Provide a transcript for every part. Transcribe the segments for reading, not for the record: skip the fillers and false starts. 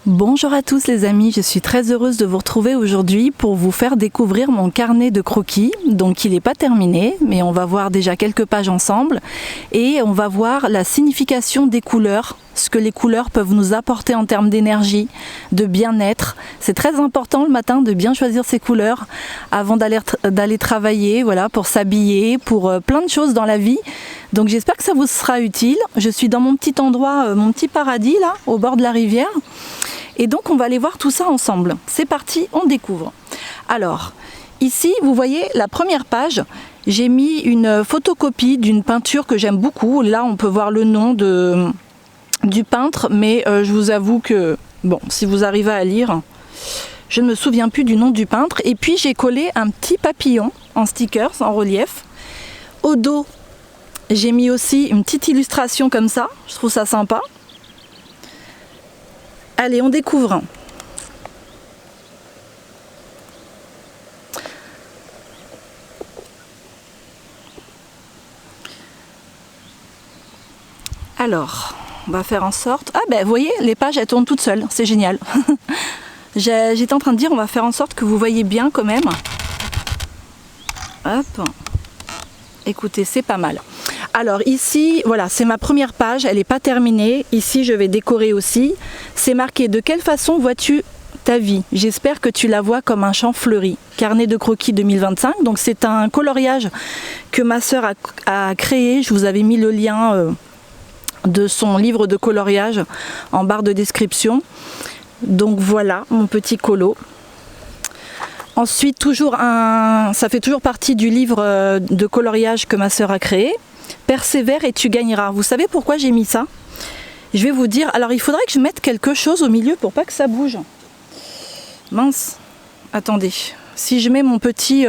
Bonjour à tous les amis, je suis très heureuse de vous retrouver aujourd'hui pour vous faire découvrir mon carnet de croquis. Donc il n'est pas terminé, mais on va voir déjà quelques pages ensemble et on va voir la signification des couleurs, ce que les couleurs peuvent nous apporter en termes d'énergie, de bien-être. C'est très important le matin de bien choisir ses couleurs avant d'aller travailler, voilà, pour s'habiller, pour plein de choses dans la vie. Donc j'espère que ça vous sera utile. Je suis dans mon petit endroit, mon petit paradis là, au bord de la rivière. Et donc on va aller voir tout ça ensemble. C'est parti, on découvre. Alors, ici, vous voyez la première page, j'ai mis une photocopie d'une peinture que j'aime beaucoup. Là, on peut voir le nom du peintre, mais je vous avoue que, bon, si vous arrivez à lire, je ne me souviens plus du nom du peintre. Et puis j'ai collé un petit papillon en stickers, en relief. Au dos, j'ai mis aussi une petite illustration comme ça, je trouve ça sympa. Allez, on découvre. Alors, on va faire en sorte... Ah ben, vous voyez, les pages, elles tournent toutes seules. C'est génial. J'étais en train de dire, on va faire en sorte que vous voyez bien quand même. Hop. Écoutez, c'est pas mal. Alors ici, voilà, c'est ma première page, elle n'est pas terminée. Ici, je vais décorer aussi. C'est marqué « De quelle façon vois-tu ta vie ?» J'espère que tu la vois comme un champ fleuri. Carnet de croquis 2025. Donc c'est un coloriage que ma sœur a créé. Je vous avais mis le lien de son livre de coloriage en barre de description. Donc voilà, mon petit colo. Ensuite, ça fait toujours partie du livre de coloriage que ma sœur a créé. Persévère et tu gagneras. Vous savez pourquoi j'ai mis ça? Je vais vous dire. Alors il faudrait que je mette quelque chose au milieu pour pas que ça bouge. Mince. Attendez. Si je mets mon petit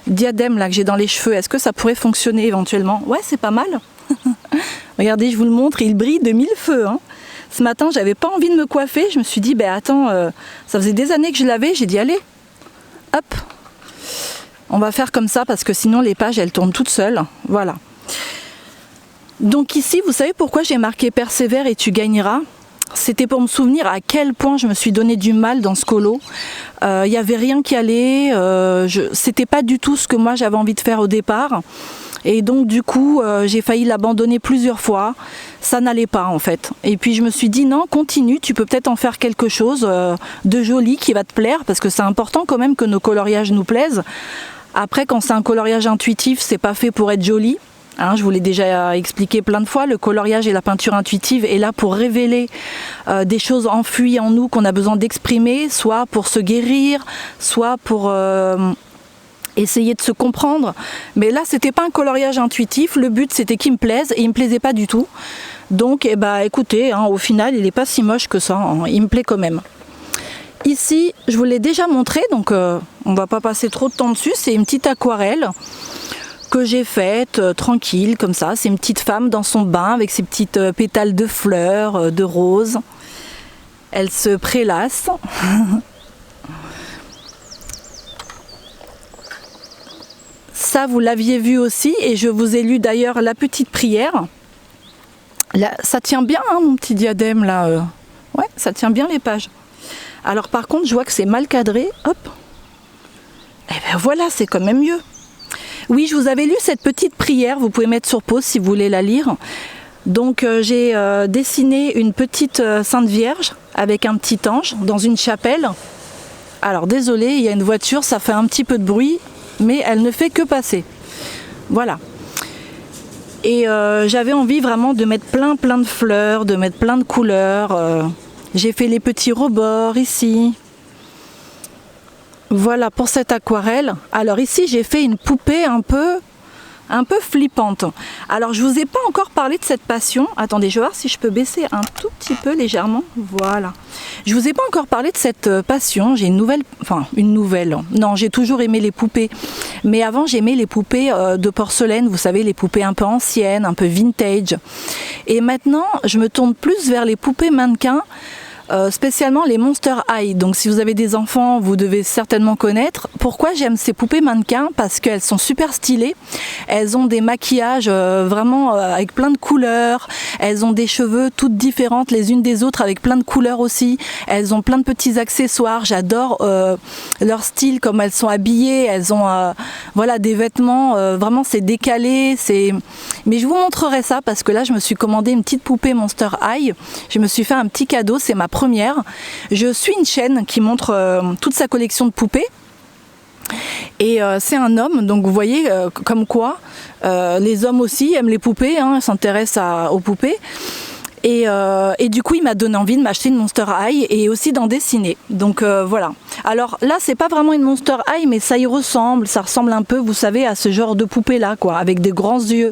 diadème là que j'ai dans les cheveux, est-ce que ça pourrait fonctionner éventuellement? Ouais, c'est pas mal. Regardez, je vous le montre, il brille de mille feux. Hein. Ce matin, j'avais pas envie de me coiffer. Je me suis dit, ben attends, ça faisait des années que je l'avais. J'ai dit, allez, hop. On va faire comme ça parce que sinon les pages, elles tournent toutes seules. Voilà. Donc ici, vous savez pourquoi j'ai marqué « Persévère et tu gagneras » ? C'était pour me souvenir à quel point je me suis donné du mal dans ce colo. Il n'y avait rien qui allait, c'était pas du tout ce que moi j'avais envie de faire au départ. Et donc du coup, j'ai failli l'abandonner plusieurs fois. Ça n'allait pas en fait. Et puis je me suis dit non, continue, tu peux peut-être en faire quelque chose de joli qui va te plaire, parce que c'est important quand même que nos coloriages nous plaisent. Après, quand c'est un coloriage intuitif, c'est pas fait pour être joli. Hein, je vous l'ai déjà expliqué plein de fois, le coloriage et la peinture intuitive est là pour révéler des choses enfuies en nous qu'on a besoin d'exprimer, soit pour se guérir, soit pour essayer de se comprendre. Mais là, c'était pas un coloriage intuitif, le but c'était qu'il me plaise et il me plaisait pas du tout. Donc, eh ben, écoutez, hein, au final, il n'est pas si moche que ça, hein, il me plaît quand même. Ici, je vous l'ai déjà montré, donc on va pas passer trop de temps dessus, c'est une petite aquarelle que j'ai faite tranquille comme ça. C'est une petite femme dans son bain avec ses petites pétales de fleurs, de roses. Elle se prélasse. Ça, vous l'aviez vu aussi et je vous ai lu d'ailleurs la petite prière. Là, ça tient bien, hein, mon petit diadème là. Ouais, ça tient bien les pages. Alors par contre, je vois que c'est mal cadré. Hop. Et bien voilà, c'est quand même mieux. Oui, je vous avais lu cette petite prière, vous pouvez mettre sur pause si vous voulez la lire. Donc j'ai dessiné une petite Sainte Vierge avec un petit ange dans une chapelle. Alors désolé, il y a une voiture, ça fait un petit peu de bruit, mais elle ne fait que passer. Voilà. Et j'avais envie vraiment de mettre plein de fleurs, de mettre plein de couleurs. J'ai fait les petits rebords ici. Voilà pour cette aquarelle. Alors ici j'ai fait une poupée un peu flippante. Alors je vous ai pas encore parlé de cette passion. Attendez, je vais voir si je peux baisser un tout petit peu légèrement. Voilà. Je vous ai pas encore parlé de cette passion. J'ai une nouvelle. Non, j'ai toujours aimé les poupées. Mais avant j'aimais les poupées de porcelaine. Vous savez, les poupées un peu anciennes, un peu vintage. Et maintenant je me tourne plus vers les poupées mannequins. spécialement les Monster High. Donc si vous avez des enfants, vous devez certainement connaître. Pourquoi j'aime ces poupées mannequins? Parce qu'elles sont super stylées. Elles ont des maquillages vraiment avec plein de couleurs. Elles ont des cheveux toutes différentes les unes des autres avec plein de couleurs aussi. Elles ont plein de petits accessoires. J'adore leur style, comme elles sont habillées. Elles ont voilà, des vêtements, vraiment c'est décalé. Mais je vous montrerai ça parce que là je me suis commandé une petite poupée Monster High. Je me suis fait un petit cadeau, c'est ma première. Je suis une chaîne qui montre toute sa collection de poupées. Et c'est un homme, donc vous voyez comme quoi les hommes aussi aiment les poupées, hein, s'intéressent aux poupées. Et du coup il m'a donné envie de m'acheter une Monster High et aussi d'en dessiner. Donc voilà. Alors là c'est pas vraiment une Monster High mais ça y ressemble, ça ressemble un peu, vous savez, à ce genre de poupée là quoi, avec des grands yeux.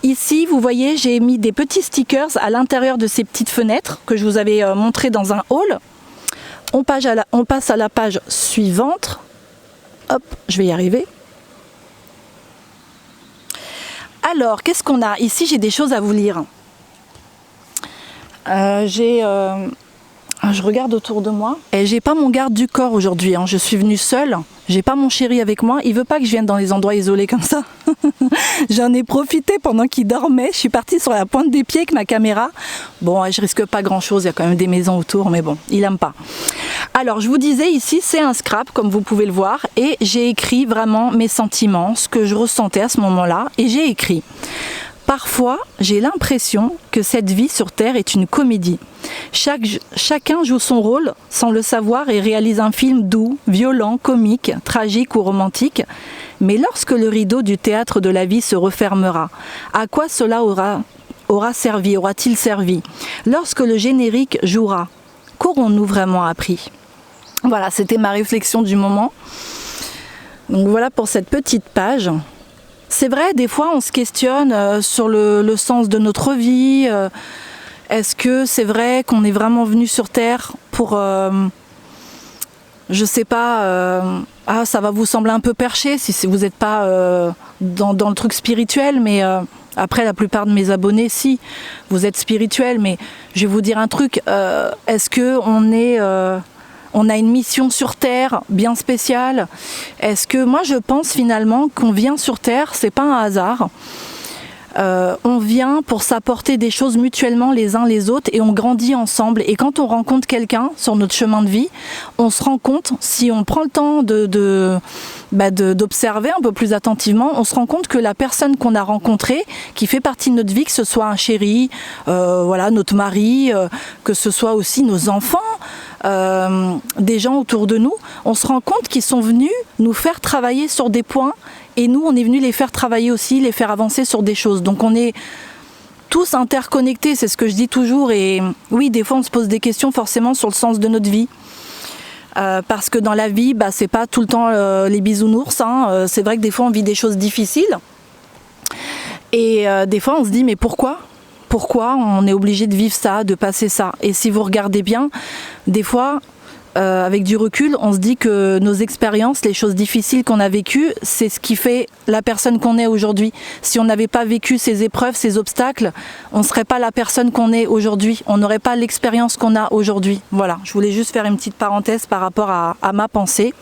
Ici vous voyez j'ai mis des petits stickers à l'intérieur de ces petites fenêtres que je vous avais montré dans un haul. On passe à la page suivante. Hop, je vais y arriver. Alors qu'est-ce qu'on a? Ici j'ai des choses à vous lire. Je regarde autour de moi et j'ai pas mon garde du corps aujourd'hui, hein. Je suis venue seule, j'ai pas mon chéri avec moi, il veut pas que je vienne dans les endroits isolés comme ça. J'en ai profité pendant qu'il dormait, je suis partie sur la pointe des pieds avec ma caméra. Bon, je risque pas grand chose, il y a quand même des maisons autour, mais bon, il aime pas. Alors je vous disais ici c'est un scrap comme vous pouvez le voir et j'ai écrit vraiment mes sentiments, ce que je ressentais à ce moment-là et j'ai écrit: parfois, j'ai l'impression que cette vie sur Terre est une comédie. Chacun joue son rôle sans le savoir et réalise un film doux, violent, comique, tragique ou romantique. Mais lorsque le rideau du théâtre de la vie se refermera, à quoi cela aura-t-il servi? Lorsque le générique jouera, qu'aurons-nous vraiment appris? Voilà, c'était ma réflexion du moment. Donc voilà pour cette petite page. C'est vrai, des fois on se questionne sur le sens de notre vie. Est-ce que c'est vrai qu'on est vraiment venu sur Terre pour, je sais pas, ça va vous sembler un peu perché si vous n'êtes pas dans le truc spirituel, mais après la plupart de mes abonnés, si, vous êtes spirituels, mais je vais vous dire un truc, est-ce qu'on a une mission sur Terre bien spéciale? Est-ce que moi je pense finalement qu'on vient sur Terre, c'est pas un hasard. On vient pour s'apporter des choses mutuellement les uns les autres et on grandit ensemble. Et quand on rencontre quelqu'un sur notre chemin de vie, on se rend compte, si on prend le temps d'observer un peu plus attentivement, on se rend compte que la personne qu'on a rencontrée, qui fait partie de notre vie, que ce soit un chéri, voilà, notre mari, que ce soit aussi nos enfants, des gens autour de nous, on se rend compte qu'ils sont venus nous faire travailler sur des points et nous on est venus les faire travailler aussi, les faire avancer sur des choses. Donc on est tous interconnectés, c'est ce que je dis toujours. Et oui, des fois on se pose des questions forcément sur le sens de notre vie. Parce que dans la vie, c'est pas tout le temps les bisounours, hein. C'est vrai que des fois on vit des choses difficiles et des fois on se dit mais pourquoi on est obligé de vivre ça, de passer ça? Et si vous regardez bien, des fois avec du recul, on se dit que nos expériences, les choses difficiles qu'on a vécues, c'est ce qui fait la personne qu'on est aujourd'hui. Si on n'avait pas vécu ces épreuves, ces obstacles, on ne serait pas la personne qu'on est aujourd'hui. On n'aurait pas l'expérience qu'on a aujourd'hui. Voilà, je voulais juste faire une petite parenthèse par rapport à ma pensée.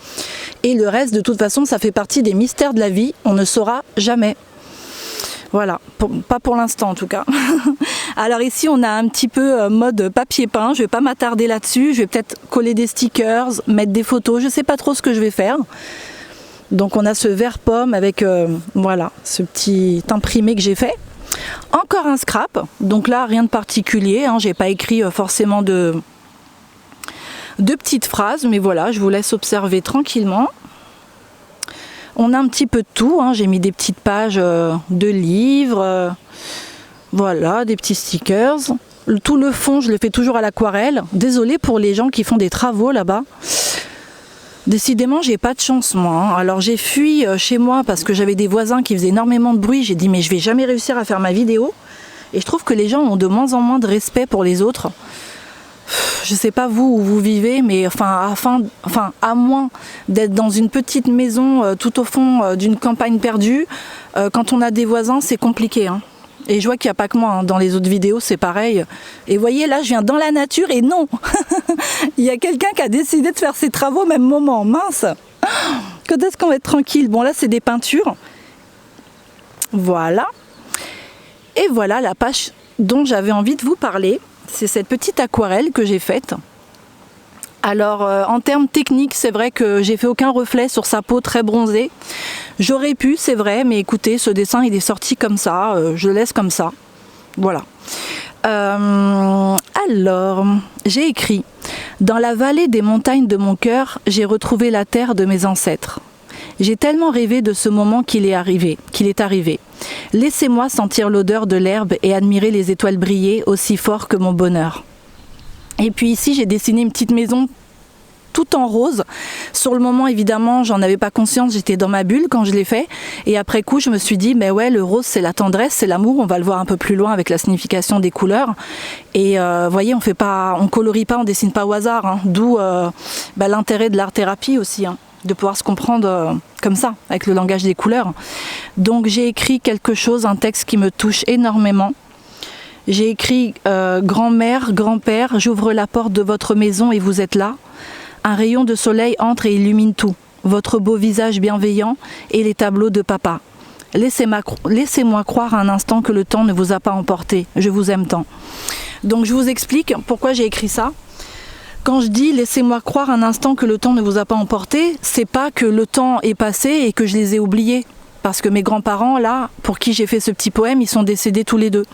Et le reste, de toute façon, ça fait partie des mystères de la vie. On ne saura jamais. Voilà, pas pour l'instant en tout cas. Alors ici on a un petit peu mode papier peint, je vais pas m'attarder là-dessus, je vais peut-être coller des stickers, mettre des photos, je sais pas trop ce que je vais faire. Donc on a ce vert pomme avec voilà, ce petit imprimé que j'ai fait. Encore un scrap, donc là rien de particulier, hein, j'ai pas écrit forcément de petites phrases, mais voilà, je vous laisse observer tranquillement. On a un petit peu de tout, hein. J'ai mis des petites pages de livres, voilà, des petits stickers. Tout le fond, je le fais toujours à l'aquarelle. Désolée pour les gens qui font des travaux là-bas. Décidément, j'ai pas de chance moi, hein. Alors j'ai fui chez moi parce que j'avais des voisins qui faisaient énormément de bruit. J'ai dit mais je vais jamais réussir à faire ma vidéo. Et je trouve que les gens ont de moins en moins de respect pour les autres. Je sais pas vous où vous vivez, mais à moins d'être dans une petite maison tout au fond d'une campagne perdue, quand on a des voisins, c'est compliqué, hein. Et je vois qu'il n'y a pas que moi, hein. Dans les autres vidéos c'est pareil. Et vous voyez là je viens dans la nature et non il y a quelqu'un qui a décidé de faire ses travaux au même moment, mince. Quand est-ce qu'on va être tranquille? Bon là c'est des peintures. Voilà. Et voilà la page dont j'avais envie de vous parler. C'est cette petite aquarelle que j'ai faite. Alors en termes techniques, c'est vrai que j'ai fait aucun reflet sur sa peau très bronzée. J'aurais pu, c'est vrai, mais écoutez, ce dessin il est sorti comme ça, je le laisse comme ça. Voilà. Alors, j'ai écrit: dans la vallée des montagnes de mon cœur, j'ai retrouvé la terre de mes ancêtres. J'ai tellement rêvé de ce moment qu'il est arrivé. Laissez-moi sentir l'odeur de l'herbe et admirer les étoiles briller aussi fort que mon bonheur. Et puis ici, j'ai dessiné une petite maison tout en rose. Sur le moment, évidemment, j'en avais pas conscience, j'étais dans ma bulle quand je l'ai fait. Et après coup, je me suis dit, mais ouais, le rose, c'est la tendresse, c'est l'amour. On va le voir un peu plus loin avec la signification des couleurs. Et voyez, on colorie pas, on dessine pas au hasard. Hein. D'où l'intérêt de l'art-thérapie aussi, hein, de pouvoir se comprendre comme ça, avec le langage des couleurs. Donc j'ai écrit quelque chose, un texte qui me touche énormément. J'ai écrit grand-mère, grand-père, j'ouvre la porte de votre maison et vous êtes là. Un rayon de soleil entre et illumine tout. Votre beau visage bienveillant et les tableaux de papa. Laissez-moi croire un instant que le temps ne vous a pas emporté. Je vous aime tant. Donc je vous explique pourquoi j'ai écrit ça. Quand je dis laissez-moi croire un instant que le temps ne vous a pas emporté, c'est pas que le temps est passé et que je les ai oubliés. Parce que mes grands-parents, là, pour qui j'ai fait ce petit poème, ils sont décédés tous les deux.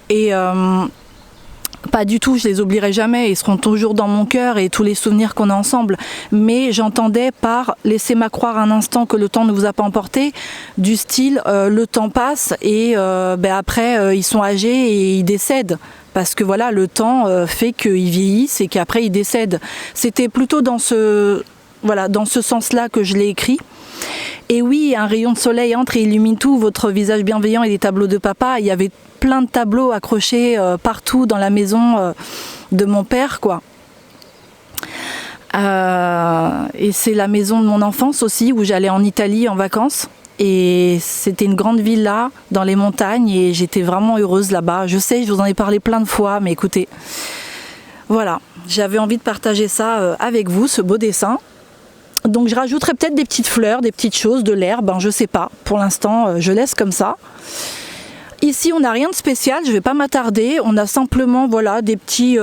Et pas du tout, je les oublierai jamais, ils seront toujours dans mon cœur et tous les souvenirs qu'on a ensemble. Mais j'entendais par laissez-moi croire un instant que le temps ne vous a pas emporté, du style le temps passe et après ils sont âgés et ils décèdent. Parce que voilà, le temps fait qu'ils vieillissent et qu'après ils décèdent. C'était plutôt dans ce sens-là que je l'ai écrit. Et oui, un rayon de soleil entre et illumine tout, votre visage bienveillant et les tableaux de papa. Il y avait plein de tableaux accrochés partout dans la maison de mon père, quoi. Et c'est la maison de mon enfance aussi, où j'allais en Italie en vacances. Et c'était une grande villa dans les montagnes et j'étais vraiment heureuse là-bas. Je sais, je vous en ai parlé plein de fois, mais écoutez, voilà, j'avais envie de partager ça avec vous, ce beau dessin. Donc je rajouterai peut-être des petites fleurs, des petites choses, de l'herbe, hein, je sais pas. Pour l'instant, je laisse comme ça. Ici, on n'a rien de spécial, je vais pas m'attarder. On a simplement voilà, des petits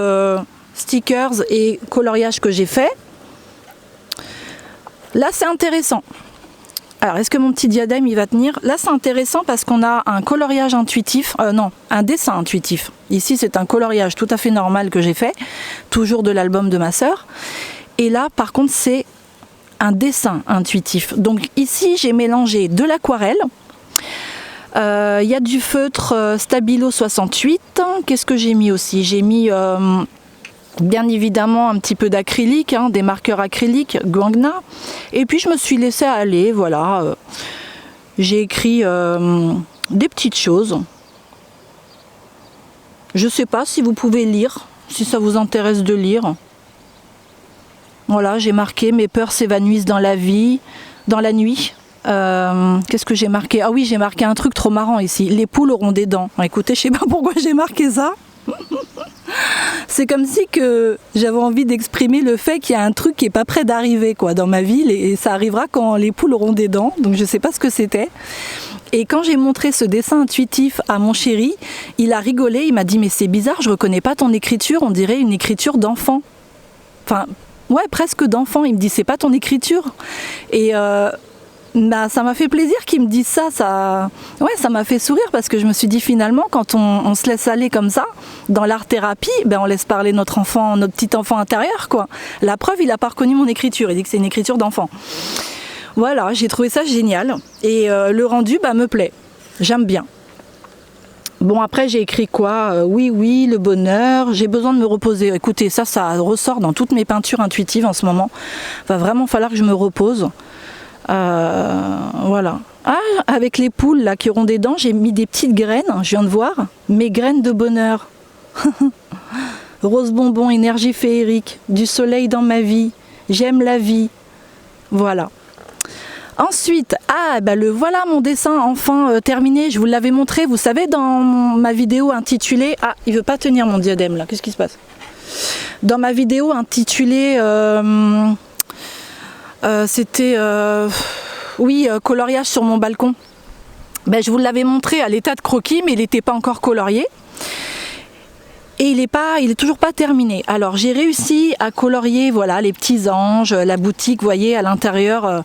stickers et coloriages que j'ai fait. Là, c'est intéressant. Alors, est-ce que mon petit diadème, il va tenir? Là, c'est intéressant parce qu'on a un coloriage intuitif, un dessin intuitif. Ici, c'est un coloriage tout à fait normal que j'ai fait, toujours de l'album de ma sœur. Et là, par contre, c'est un dessin intuitif. Donc ici, j'ai mélangé de l'aquarelle. Il y a du feutre Stabilo 68. Qu'est-ce que j'ai mis aussi? J'ai mis bien évidemment un petit peu d'acrylique, hein, des marqueurs acryliques Guangna. Et puis je me suis laissée aller, voilà. J'ai écrit des petites choses. Je ne sais pas si vous pouvez lire, si ça vous intéresse de lire. Voilà, j'ai marqué mes peurs s'évanouissent dans la nuit. Qu'est-ce que j'ai marqué? Ah oui, j'ai marqué un truc trop marrant ici. Les poules auront des dents. Écoutez, je sais pas pourquoi j'ai marqué ça. C'est comme si que j'avais envie d'exprimer le fait qu'il y a un truc qui est pas près d'arriver quoi dans ma vie et ça arrivera quand les poules auront des dents. Donc je sais pas ce que c'était. Et quand j'ai montré ce dessin intuitif à mon chéri, il a rigolé. Il m'a dit mais c'est bizarre, je reconnais pas ton écriture. On dirait une écriture d'enfant. Enfin. Ouais, presque d'enfant. Il me dit, c'est pas ton écriture. Et ça m'a fait plaisir qu'il me dise ça. Ça m'a fait sourire parce que je me suis dit finalement, quand on se laisse aller comme ça, dans l'art-thérapie, on laisse parler notre enfant, notre petit enfant intérieur, quoi. La preuve, il a pas reconnu mon écriture. Il dit que c'est une écriture d'enfant. Voilà, j'ai trouvé ça génial. Et le rendu, me plaît. J'aime bien. Bon, après, j'ai écrit quoi? Oui, le bonheur, j'ai besoin de me reposer. Écoutez, ça ressort dans toutes mes peintures intuitives en ce moment. Va vraiment falloir que je me repose. Voilà. Ah, avec les poules là qui auront des dents, j'ai mis des petites graines, je viens de voir. Mes graines de bonheur. Rose bonbon, énergie féerique, du soleil dans ma vie. J'aime la vie. Voilà. Ensuite, le voilà mon dessin enfin terminé, je vous l'avais montré, vous savez, dans ma vidéo intitulée... Ah, il veut pas tenir mon diadème là, qu'est-ce qui se passe? Dans ma vidéo intitulée... c'était... coloriage sur mon balcon. Je vous l'avais montré à l'état de croquis, mais il n'était pas encore colorié. Et il est toujours pas terminé. Alors j'ai réussi à colorier, voilà, les petits anges, la boutique, vous voyez, à l'intérieur,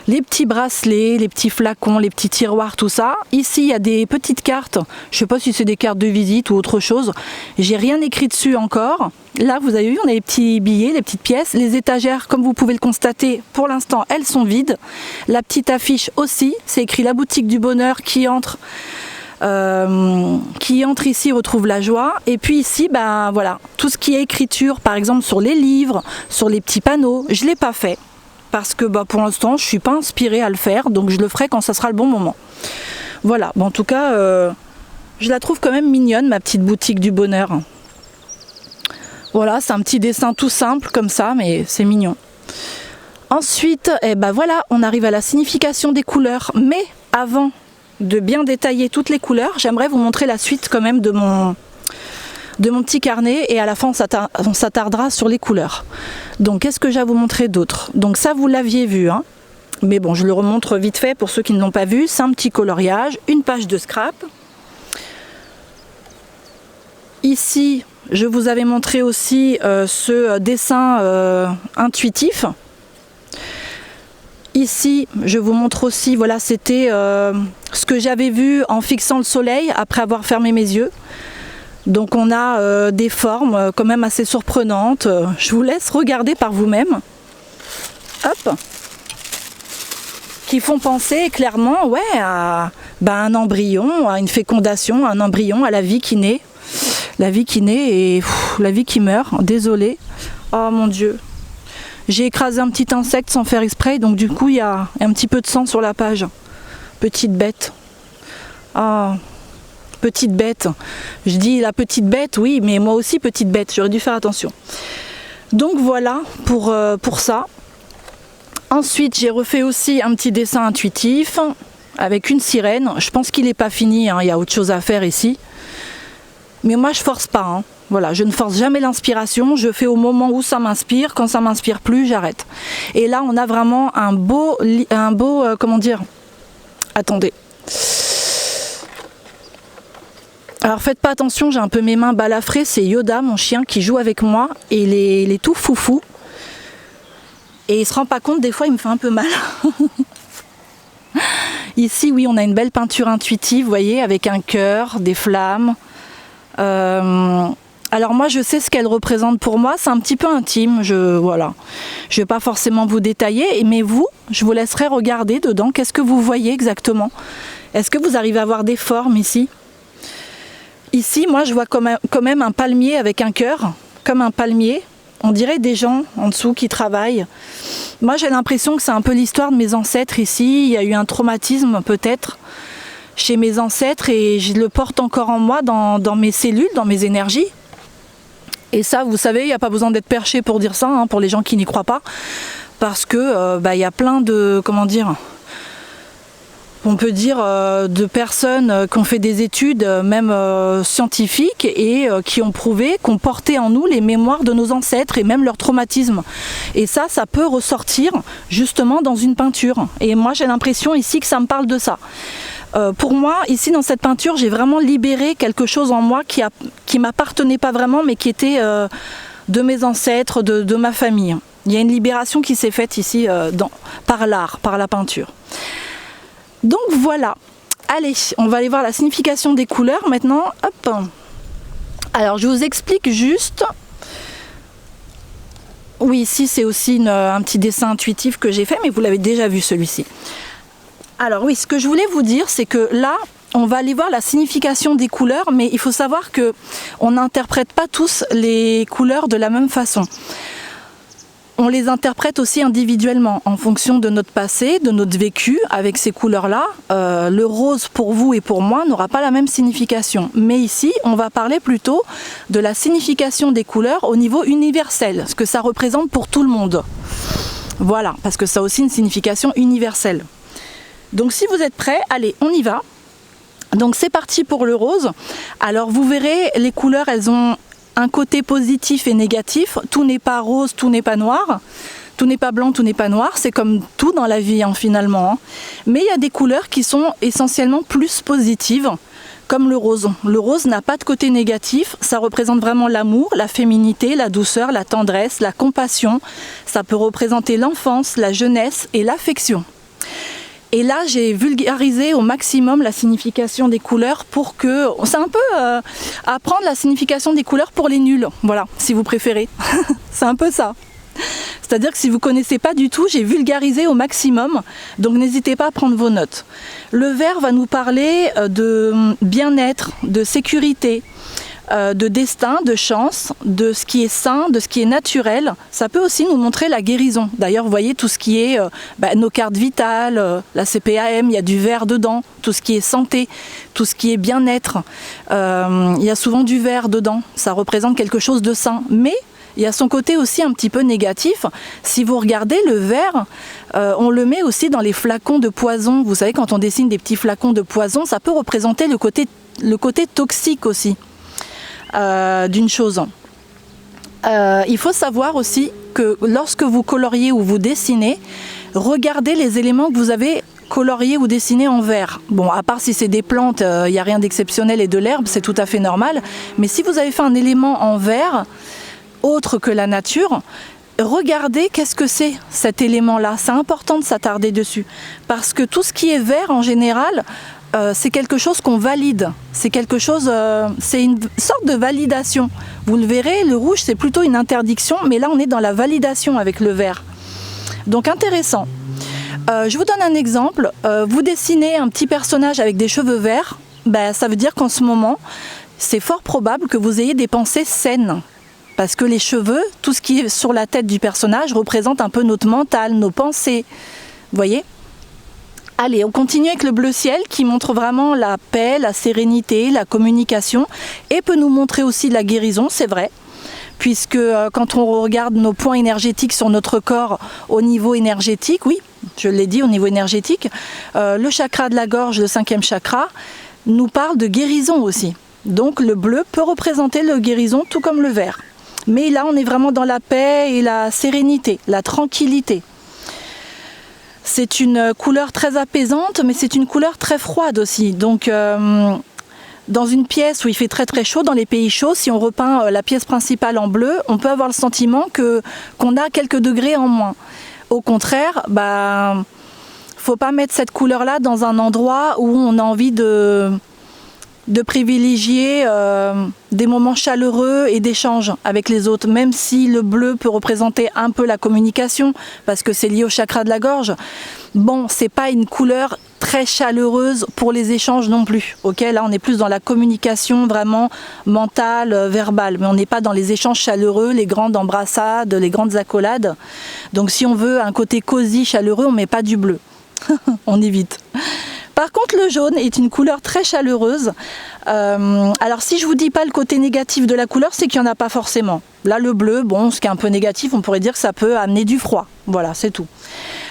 les petits bracelets, les petits flacons, les petits tiroirs, tout ça. Ici, il y a des petites cartes. Je sais pas si c'est des cartes de visite ou autre chose. J'ai rien écrit dessus encore. Là, vous avez vu, on a les petits billets, les petites pièces. Les étagères, comme vous pouvez le constater, pour l'instant, elles sont vides. La petite affiche aussi, c'est écrit la boutique du bonheur qui entre ici retrouve la joie. Et puis ici, voilà, tout ce qui est écriture, par exemple sur les livres, sur les petits panneaux, je l'ai pas fait parce que pour l'instant, je suis pas inspirée à le faire, donc je le ferai quand ça sera le bon moment. Voilà, en tout cas, je la trouve quand même mignonne, ma petite boutique du bonheur. Voilà, c'est un petit dessin tout simple comme ça, mais c'est mignon. Ensuite, voilà, on arrive à la signification des couleurs, mais avant de bien détailler toutes les couleurs, j'aimerais vous montrer la suite quand même de mon petit carnet, et à la fin on s'attardera sur les couleurs. Donc qu'est-ce que j'ai à vous montrer d'autre? Donc ça vous l'aviez vu, hein, mais bon, je le remontre vite fait pour ceux qui ne l'ont pas vu. C'est un petit coloriage, une page de scrap. Ici, je vous avais montré aussi ce dessin intuitif. Ici, je vous montre aussi, voilà, c'était ce que j'avais vu en fixant le soleil après avoir fermé mes yeux. Donc on a des formes quand même assez surprenantes. Je vous laisse regarder par vous-même. Hop, qui font penser clairement, à un embryon, à une fécondation, à un embryon, à la vie qui naît. La vie qui naît et la vie qui meurt. Désolée. Oh mon Dieu. J'ai écrasé un petit insecte sans faire exprès, donc du coup il y a un petit peu de sang sur la page. Petite bête. Ah, petite bête. Je dis la petite bête, oui, mais moi aussi petite bête, j'aurais dû faire attention. Donc voilà pour ça. Ensuite, j'ai refait aussi un petit dessin intuitif avec une sirène. Je pense qu'il n'est pas fini, hein, il y a autre chose à faire ici. Mais moi je force pas, hein. Voilà, je ne force jamais l'inspiration, je fais au moment où ça m'inspire, quand ça m'inspire plus, j'arrête. Et là, on a vraiment un beau comment dire, attendez. Alors faites pas attention, j'ai un peu mes mains balafrées, c'est Yoda, mon chien, qui joue avec moi, et il est tout foufou. Et il se rend pas compte, des fois il me fait un peu mal. Ici, oui, on a une belle peinture intuitive, vous voyez, avec un cœur, des flammes. Alors moi je sais ce qu'elle représente pour moi, c'est un petit peu intime, voilà. Je vais pas forcément vous détailler, mais vous, je vous laisserai regarder dedans, qu'est-ce que vous voyez exactement? Est-ce que vous arrivez à voir des formes ici? Ici, moi je vois quand même un palmier avec un cœur, comme un palmier, on dirait des gens en dessous qui travaillent. Moi j'ai l'impression que c'est un peu l'histoire de mes ancêtres ici, il y a eu un traumatisme peut-être chez mes ancêtres et je le porte encore en moi dans mes cellules, dans mes énergies. Et ça, vous savez, il n'y a pas besoin d'être perché pour dire ça, hein, pour les gens qui n'y croient pas, parce que y a plein de, comment dire, on peut dire de personnes qui ont fait des études, même scientifiques, et qui ont prouvé qu'on portait en nous les mémoires de nos ancêtres et même leur traumatisme. Et ça peut ressortir justement dans une peinture. Et moi, j'ai l'impression ici que ça me parle de ça. Pour moi, ici dans cette peinture, j'ai vraiment libéré quelque chose en moi qui m'appartenait pas vraiment, mais qui était de mes ancêtres, de ma famille. Il y a une libération qui s'est faite ici par l'art, par la peinture. Donc voilà. Allez, on va aller voir la signification des couleurs maintenant. Hop. Alors je vous explique juste. Oui, ici c'est aussi un petit dessin intuitif que j'ai fait, mais vous l'avez déjà vu celui-ci. Alors oui, ce que je voulais vous dire, c'est que là, on va aller voir la signification des couleurs, mais il faut savoir que on n'interprète pas tous les couleurs de la même façon. On les interprète aussi individuellement, en fonction de notre passé, de notre vécu avec ces couleurs-là. Le rose pour vous et pour moi n'aura pas la même signification. Mais ici, on va parler plutôt de la signification des couleurs au niveau universel, ce que ça représente pour tout le monde. Voilà, parce que ça a aussi une signification universelle. Donc si vous êtes prêts, allez, on y va. Donc c'est parti pour le rose. Alors vous verrez, les couleurs, elles ont un côté positif et négatif. Tout n'est pas rose, tout n'est pas noir. Tout n'est pas blanc, tout n'est pas noir. C'est comme tout dans la vie finalement. Mais il y a des couleurs qui sont essentiellement plus positives, comme le rose. Le rose n'a pas de côté négatif. Ça représente vraiment l'amour, la féminité, la douceur, la tendresse, la compassion. Ça peut représenter l'enfance, la jeunesse et l'affection. Et là, j'ai vulgarisé au maximum la signification des couleurs pour que... C'est un peu apprendre la signification des couleurs pour les nuls, voilà, si vous préférez. C'est un peu ça. C'est-à-dire que si vous ne connaissez pas du tout, j'ai vulgarisé au maximum, donc n'hésitez pas à prendre vos notes. Le vert va nous parler de bien-être, de sécurité, de destin, de chance, de ce qui est sain, de ce qui est naturel. Ça peut aussi nous montrer la guérison. D'ailleurs, vous voyez tout ce qui est nos cartes vitales, la CPAM, il y a du vert dedans, tout ce qui est santé, tout ce qui est bien-être. Il y a souvent du vert dedans, ça représente quelque chose de sain. Mais il y a son côté aussi un petit peu négatif. Si vous regardez le vert, on le met aussi dans les flacons de poison. Vous savez, quand on dessine des petits flacons de poison, ça peut représenter le côté toxique aussi. D'une chose. Il faut savoir aussi que lorsque vous coloriez ou vous dessinez, regardez les éléments que vous avez coloriés ou dessinés en vert. Bon, à part si c'est des plantes, il n'y a rien d'exceptionnel et de l'herbe, c'est tout à fait normal. Mais si vous avez fait un élément en vert, autre que la nature, regardez qu'est-ce que c'est cet élément-là. C'est important de s'attarder dessus. Parce que tout ce qui est vert en général, c'est quelque chose qu'on valide, c'est quelque chose, c'est une sorte de validation. Vous le verrez, le rouge c'est plutôt une interdiction, mais là on est dans la validation avec le vert. Donc intéressant. Je vous donne un exemple. Vous dessinez un petit personnage avec des cheveux verts, ça veut dire qu'en ce moment, c'est fort probable que vous ayez des pensées saines. Parce que les cheveux, tout ce qui est sur la tête du personnage représente un peu notre mental, nos pensées. Vous voyez ? Allez, on continue avec le bleu ciel qui montre vraiment la paix, la sérénité, la communication et peut nous montrer aussi la guérison, c'est vrai. Puisque quand on regarde nos points énergétiques sur notre corps au niveau énergétique, oui, je l'ai dit au niveau énergétique, le chakra de la gorge, le 5e chakra, nous parle de guérison aussi. Donc le bleu peut représenter la guérison tout comme le vert. Mais là, on est vraiment dans la paix et la sérénité, la tranquillité. C'est une couleur très apaisante, mais c'est une couleur très froide aussi. Donc, dans une pièce où il fait très très chaud, dans les pays chauds, si on repeint la pièce principale en bleu, on peut avoir le sentiment qu'on a quelques degrés en moins. Au contraire, faut pas mettre cette couleur-là dans un endroit où on a envie de privilégier des moments chaleureux et d'échange avec les autres, même si le bleu peut représenter un peu la communication, parce que c'est lié au chakra de la gorge. Bon, c'est pas une couleur très chaleureuse pour les échanges non plus. Ok, là on est plus dans la communication vraiment mentale, verbale, mais on n'est pas dans les échanges chaleureux, les grandes embrassades, les grandes accolades. Donc si on veut un côté cosy, chaleureux, on met pas du bleu. On évite. Par contre, le jaune est une couleur très chaleureuse. Alors, si je vous dis pas le côté négatif de la couleur, c'est qu'il n'y en a pas forcément. Là, le bleu, bon, ce qui est un peu négatif, on pourrait dire que ça peut amener du froid. Voilà, c'est tout.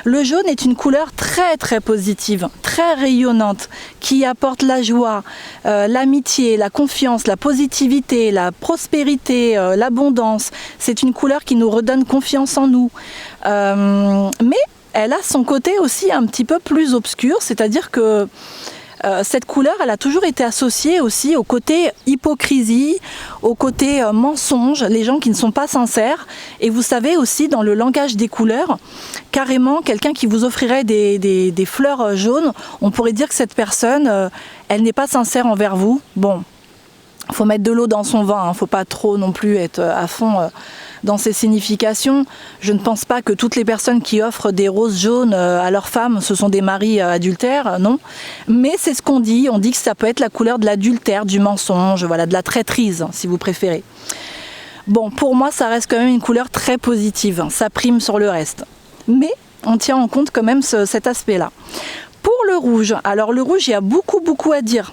Le jaune est une couleur très, très positive, très rayonnante, qui apporte la joie, l'amitié, la confiance, la positivité, la prospérité, l'abondance. C'est une couleur qui nous redonne confiance en nous. Mais elle a son côté aussi un petit peu plus obscur, c'est-à-dire que cette couleur, elle a toujours été associée aussi au côté hypocrisie, au côté mensonge, les gens qui ne sont pas sincères. Et vous savez aussi, dans le langage des couleurs, carrément, quelqu'un qui vous offrirait des fleurs jaunes, on pourrait dire que cette personne, elle n'est pas sincère envers vous. Bon, il faut mettre de l'eau dans son vin, il ne faut pas trop non plus être à fond dans ses significations. Je ne pense pas que toutes les personnes qui offrent des roses jaunes à leurs femmes, ce sont des maris adultères, non. Mais c'est ce qu'on dit, on dit que ça peut être la couleur de l'adultère, du mensonge, voilà, de la traîtrise, si vous préférez. Bon, pour moi, ça reste quand même une couleur très positive, ça prime sur le reste. Mais on tient en compte quand même cet aspect-là. Pour le rouge, alors le rouge, il y a beaucoup à dire.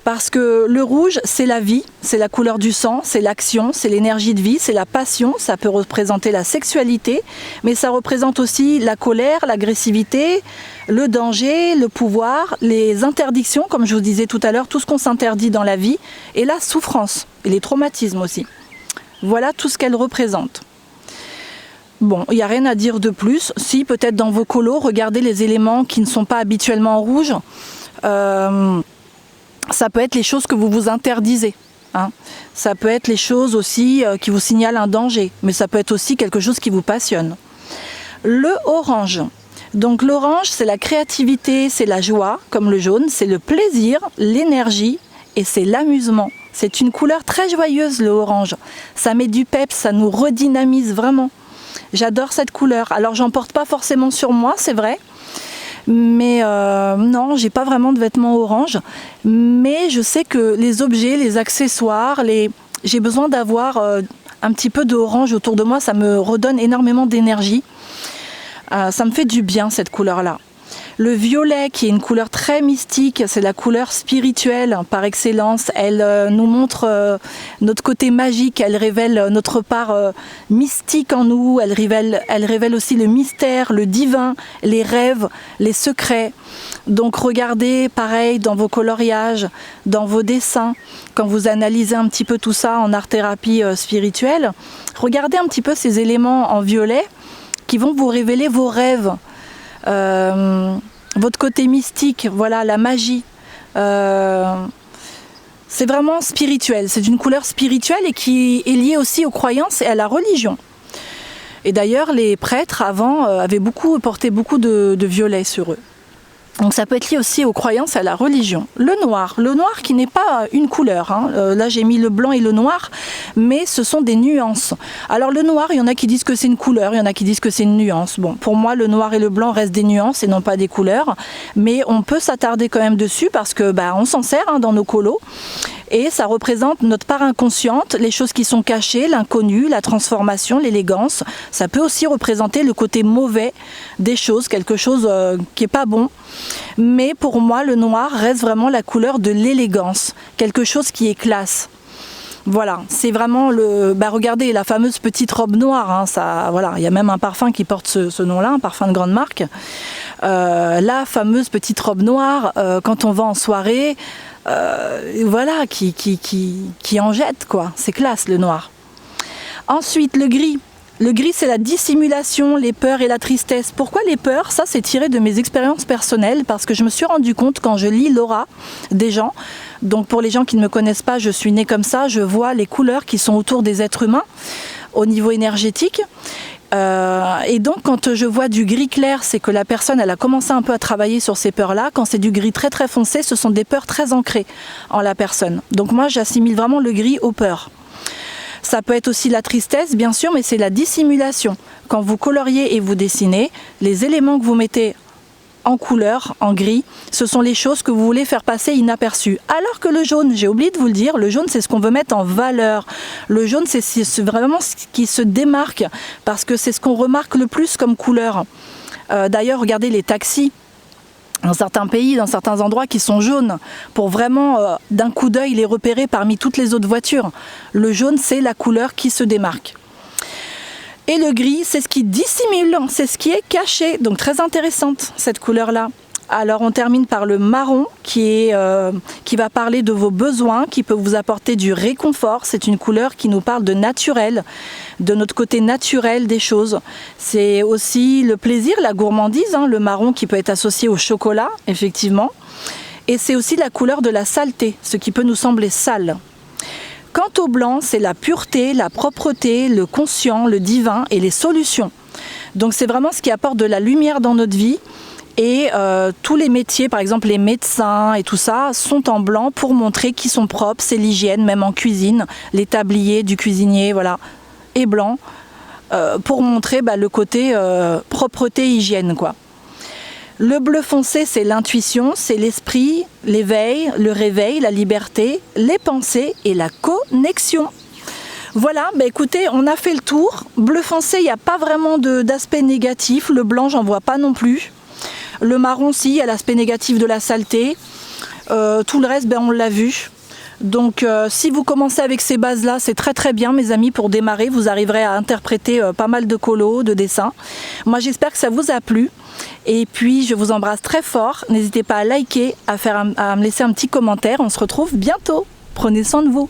Parce que le rouge, c'est la vie, c'est la couleur du sang, c'est l'action, c'est l'énergie de vie, c'est la passion, ça peut représenter la sexualité, mais ça représente aussi la colère, l'agressivité, le danger, le pouvoir, les interdictions, comme je vous disais tout à l'heure, tout ce qu'on s'interdit dans la vie, et la souffrance, et les traumatismes aussi. Voilà tout ce qu'elle représente. Bon, il n'y a rien à dire de plus. Si, peut-être dans vos colos, regardez les éléments qui ne sont pas habituellement en rouge. Ça peut être les choses que vous vous interdisez. Hein. Ça peut être les choses aussi qui vous signalent un danger. Mais ça peut être aussi quelque chose qui vous passionne. Le orange. Donc l'orange, c'est la créativité, c'est la joie, comme le jaune. C'est le plaisir, l'énergie et c'est l'amusement. C'est une couleur très joyeuse, le orange. Ça met du peps, ça nous redynamise vraiment. J'adore cette couleur. Alors j'en porte pas forcément sur moi, c'est vrai. Mais non, j'ai pas vraiment de vêtements orange. Mais je sais que les objets, les accessoires, j'ai besoin d'avoir un petit peu d'orange autour de moi. Ça me redonne énormément d'énergie. Ça me fait du bien cette couleur-là. Le violet, qui est une couleur très mystique, c'est la couleur spirituelle par excellence. Elle nous montre notre côté magique, elle révèle notre part mystique en nous, elle révèle aussi le mystère, le divin, les rêves, les secrets. Donc regardez pareil dans vos coloriages, dans vos dessins, quand vous analysez un petit peu tout ça en art-thérapie spirituelle, regardez un petit peu ces éléments en violet qui vont vous révéler vos rêves. Votre côté mystique, voilà, la magie. C'est vraiment spirituel, c'est une couleur spirituelle et qui est liée aussi aux croyances et à la religion. Et d'ailleurs, les prêtres avant avaient porté beaucoup de violet sur eux. Donc ça peut être lié aussi aux croyances et à la religion. Le noir qui n'est pas une couleur, hein. Là j'ai mis le blanc et le noir, mais ce sont des nuances. Alors le noir, il y en a qui disent que c'est une couleur, il y en a qui disent que c'est une nuance. Bon, pour moi le noir et le blanc restent des nuances et non pas des couleurs, mais on peut s'attarder quand même dessus parce que on s'en sert dans nos colos. Et ça représente notre part inconsciente, les choses qui sont cachées, l'inconnu, la transformation, l'élégance. Ça peut aussi représenter le côté mauvais des choses, quelque chose qui n'est pas bon. Mais pour moi, le noir reste vraiment la couleur de l'élégance, quelque chose qui est classe. Voilà, c'est vraiment regardez la fameuse petite robe noire, hein, ça, voilà, il y a même un parfum qui porte ce nom-là, un parfum de grande marque. La fameuse petite robe noire, quand on va en soirée, voilà, qui en jette, quoi. C'est classe, le noir. Ensuite, le gris. Le gris, c'est la dissimulation, les peurs et la tristesse. Pourquoi les peurs? Ça, c'est tiré de mes expériences personnelles, parce que je me suis rendu compte quand je lis l'aura des gens. Donc, pour les gens qui ne me connaissent pas, je suis née comme ça. Je vois les couleurs qui sont autour des êtres humains au niveau énergétique. Et donc quand je vois du gris clair, c'est que la personne elle a commencé un peu à travailler sur ces peurs-là. Quand c'est du gris très très foncé, ce sont des peurs très ancrées en la personne. Donc moi j'assimile vraiment le gris aux peurs. Ça peut être aussi la tristesse bien sûr, mais c'est la dissimulation. Quand vous coloriez et vous dessinez, les éléments que vous mettez en couleur, en gris, ce sont les choses que vous voulez faire passer inaperçues. Alors que le jaune, j'ai oublié de vous le dire, le jaune c'est ce qu'on veut mettre en valeur. Le jaune c'est vraiment ce qui se démarque parce que c'est ce qu'on remarque le plus comme couleur. D'ailleurs, regardez les taxis dans certains pays, dans certains endroits qui sont jaunes pour vraiment d'un coup d'œil les repérer parmi toutes les autres voitures. Le jaune c'est la couleur qui se démarque. Et le gris, c'est ce qui dissimule, c'est ce qui est caché. Donc très intéressante cette couleur-là. Alors on termine par le marron qui va parler de vos besoins, qui peut vous apporter du réconfort. C'est une couleur qui nous parle de naturel, de notre côté naturel des choses. C'est aussi le plaisir, la gourmandise, hein, le marron qui peut être associé au chocolat, effectivement. Et c'est aussi la couleur de la saleté, ce qui peut nous sembler sale. Quant au blanc, c'est la pureté, la propreté, le conscient, le divin et les solutions. Donc c'est vraiment ce qui apporte de la lumière dans notre vie. Et tous les métiers, par exemple les médecins et tout ça, sont en blanc pour montrer qu'ils sont propres. C'est l'hygiène, même en cuisine. Les tabliers du cuisinier, voilà, est blanc pour montrer le côté propreté, hygiène, quoi. Le bleu foncé, c'est l'intuition, c'est l'esprit, l'éveil, le réveil, la liberté, les pensées et la connexion. Voilà, écoutez, on a fait le tour. Bleu foncé, il n'y a pas vraiment d'aspect négatif. Le blanc, j'en vois pas non plus. Le marron, si, il y a l'aspect négatif de la saleté. Tout le reste, on l'a vu. Donc si vous commencez avec ces bases-là, c'est très bien mes amis pour démarrer. Vous arriverez à interpréter pas mal de colos, de dessins. Moi j'espère que ça vous a plu. Et puis je vous embrasse très fort. N'hésitez pas à liker, à me laisser un petit commentaire. On se retrouve bientôt. Prenez soin de vous.